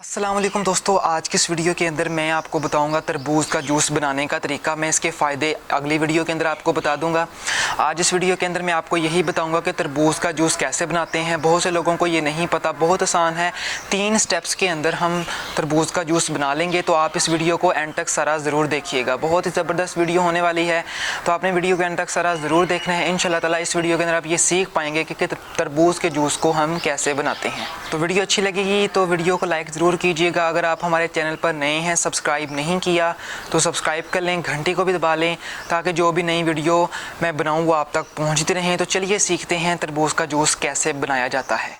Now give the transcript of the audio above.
अस्सलाम वालेकुम दोस्तों, आज की इस वीडियो के अंदर मैं आपको बताऊंगा तरबूज का जूस बनाने का तरीका। मैं इसके फ़ायदे अगली वीडियो के अंदर आपको बता दूंगा। आज इस वीडियो के अंदर मैं आपको यही बताऊंगा कि तरबूज का जूस कैसे बनाते हैं। बहुत से लोगों को ये नहीं पता, बहुत आसान है। 3 स्टेप्स के अंदर हम तरबूज का जूस बना लेंगे। तो आप इस वीडियो को एंड तक सारा ज़रूर देखिएगा, बहुत ही ज़बरदस्त वीडियो होने वाली है। तो आपने वीडियो को एंड तक सारा ज़रूर देखना है। इंशाल्लाह ताला इस वीडियो के अंदर आप ये सीख पाएंगे कि तरबूज के जूस को हम कैसे बनाते हैं। तो वीडियो अच्छी लगेगी तो वीडियो को लाइक ज़रूर कीजिएगा। अगर आप हमारे चैनल पर नए हैं, सब्सक्राइब नहीं किया तो सब्सक्राइब कर लें, घंटी को भी दबा लें ताकि जो भी नई वीडियो मैं बनाऊं वो आप तक पहुंचती रहें। तो चलिए सीखते हैं तरबूज का जूस कैसे बनाया जाता है।